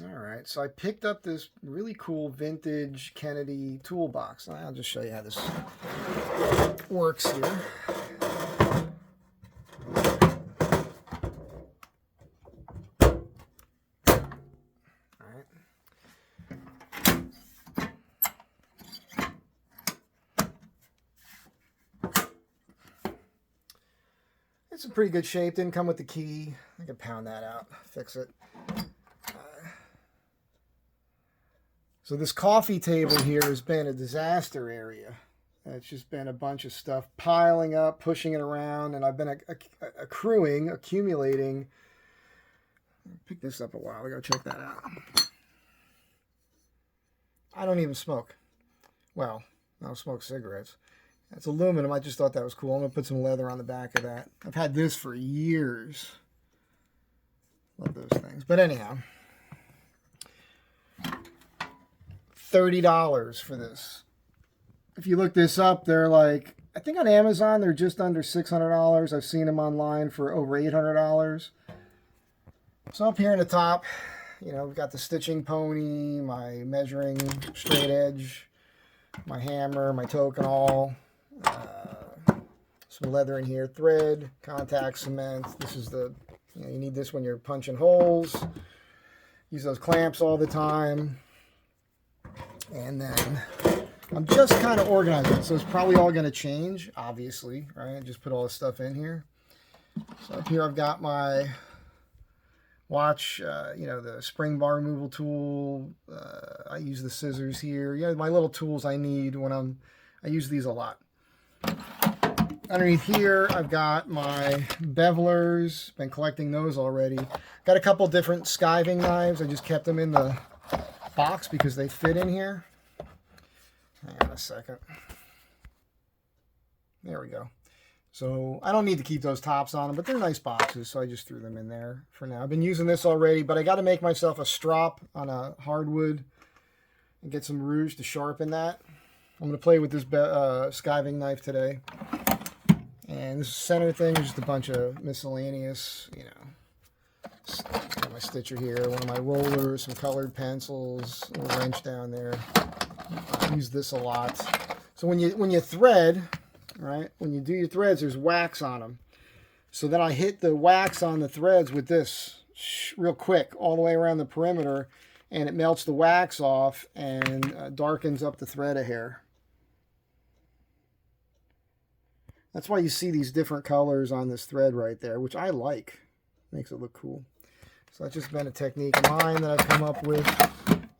All right, so I picked up this really cool vintage Kennedy toolbox. I'll just show you how this works here. All right. It's in pretty good shape. Didn't come with the key. I can pound that out, fix it. So this coffee table here has been a disaster area. It's just been a bunch of stuff piling up, pushing it around, and I've been accumulating. I picked this up a while ago. Check that out. I don't even smoke. Well, I don't smoke cigarettes. It's aluminum. I just thought that was cool. I'm going to put some leather on the back of that. I've had this for years. Love those things. But anyhow, $30 for this. If you look this up, they're like, I think on Amazon, they're just under $600. I've seen them online for over $800. So up here in the top, you know, we've got the stitching pony, my measuring straight edge, my hammer, my token-all, some leather in here, thread, contact cement. This is the, you need this when you're punching holes. Use those clamps all the time. And then I'm just kind of organizing, so it's probably all going to change, obviously, right? Just put all this stuff in here. So up here I've got my watch, you know, the spring bar removal tool. I use the scissors here. Yeah, my little tools I need when I use these a lot. Underneath here, I've got my bevelers. Been collecting those already. Got a couple different skiving knives. I just kept them in the box because they fit in here. Hang on a second. There we go. So I don't need to keep those tops on them, but they're nice boxes, so I just threw them in there for now. I've been using this already, but I got to make myself a strop on a hardwood and get some rouge to sharpen that. I'm going to play with this skiving knife today. And this center thing is just a bunch of miscellaneous, you know. Got my stitcher here, one of my rollers, some colored pencils, a little wrench down there. I use this a lot. So when you thread, right, when you do your threads, there's wax on them. So then I hit the wax on the threads with this real quick all the way around the perimeter, and it melts the wax off and darkens up the thread a hair. That's why you see these different colors on this thread right there, which I like. Makes it look cool. So that's just been a technique of mine that I've come up with.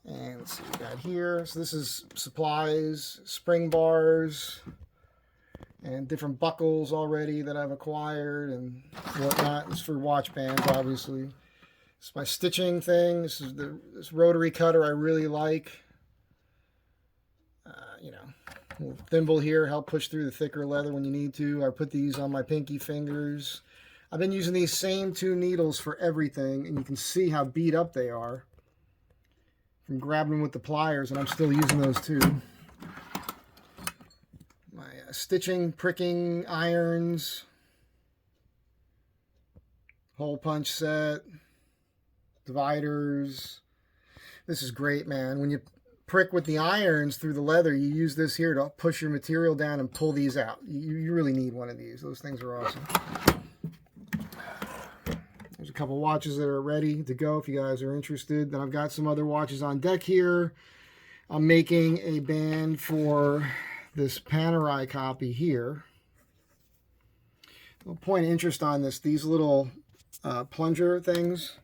And let's see what we got here. So this is supplies, spring bars, and different buckles already that I've acquired and whatnot. This is for watch bands, obviously. This is my stitching thing. This is this rotary cutter I really like. You know, little thimble here, help push through the thicker leather when you need to. I put these on my pinky fingers. I've been using these same two needles for everything, and you can see how beat up they are from grabbing them with the pliers, and I'm still using those too. My stitching, pricking irons, hole punch set, dividers. This is great, man. When you prick with the irons through the leather, you use this here to push your material down and pull these out. You really need one of these. Those things are awesome. There's a couple watches that are ready to go if you guys are interested. Then I've got some other watches on deck here. I'm making a band for this Panerai copy here. A point of interest on this, these little plunger things.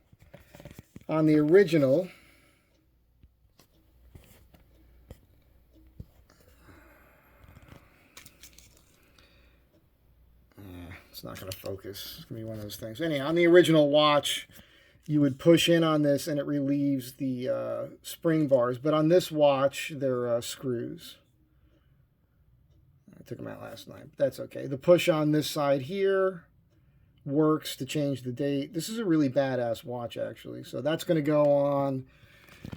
On the original, it's not going to focus. It's going to be one of those things. Anyhow, on the original watch, you would push in on this and it relieves the spring bars. But on this watch, they're screws. I took them out last night, but that's okay. The push on this side here works to change the date. This is a really badass watch, actually. So that's going to go on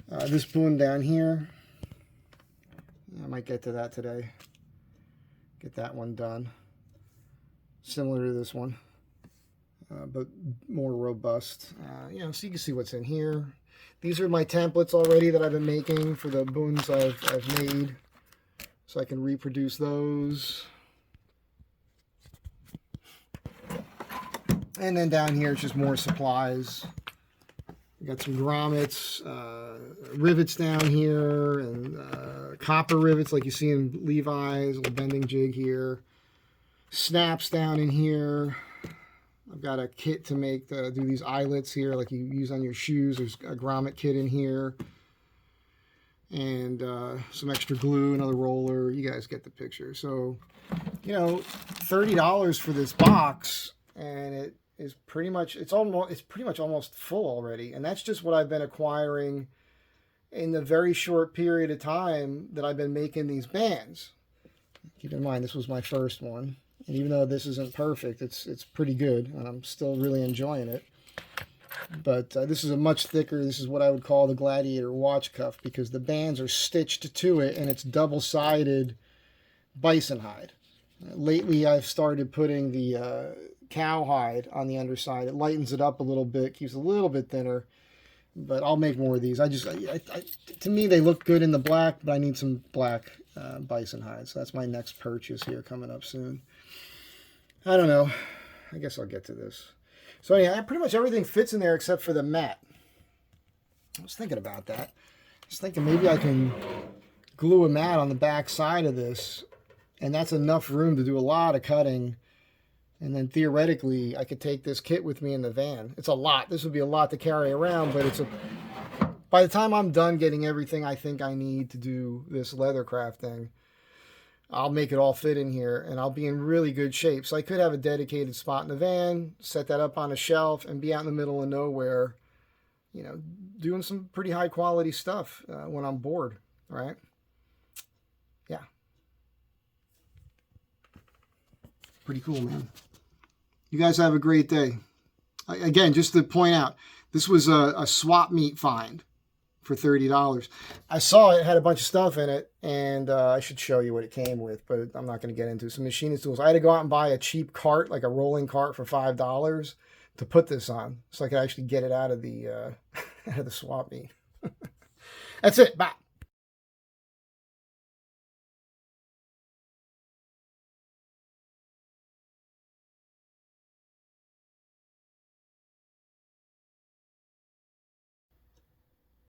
this boon down here. I might get to that today. Get that one done. Similar to this one, but more robust. You know, so you can see what's in here. These are my templates already that I've been making for the boons I've made, so I can reproduce those. And then down here, it's just more supplies. We got some grommets, rivets down here, and copper rivets like you see in Levi's, a little bending jig here. Snaps down in here. I've got a kit to make do these eyelets here like you use on your shoes. There's a grommet kit in here. And some extra glue, another roller. You guys get the picture. So, you know, $30 for this box, and it is pretty much almost full already. And that's just what I've been acquiring in the very short period of time that I've been making these bands. Keep in mind, this was my first one. And even though this isn't perfect, it's pretty good, and I'm still really enjoying it. But this is a much thicker, this is what I would call the Gladiator watch cuff, because the bands are stitched to it, and it's double-sided bison hide. Lately, I've started putting the cowhide on the underside. It lightens it up a little bit, keeps it a little bit thinner, but I'll make more of these. To me, they look good in the black, but I need some black bison hide, so that's my next purchase here coming up soon. I don't know. I guess I'll get to this. So anyhow, pretty much everything fits in there except for the mat. I was thinking about that. I was thinking maybe I can glue a mat on the back side of this, and that's enough room to do a lot of cutting. And then theoretically, I could take this kit with me in the van. It's a lot. This would be a lot to carry around, but by the time I'm done getting everything I think I need to do this leathercraft thing, I'll make it all fit in here, and I'll be in really good shape. So I could have a dedicated spot in the van, set that up on a shelf, and be out in the middle of nowhere, you know, doing some pretty high quality stuff when I'm bored, right? Yeah. Pretty cool, man. You guys have a great day. Again, just to point out, this was a swap meet find for $30. I saw it had a bunch of stuff in it, and I should show you what it came with, but I'm not going to get into some machinist tools. I had to go out and buy a cheap cart, like a rolling cart for $5 to put this on, so I could actually get it out of the out of the swap meet. That's it. Bye.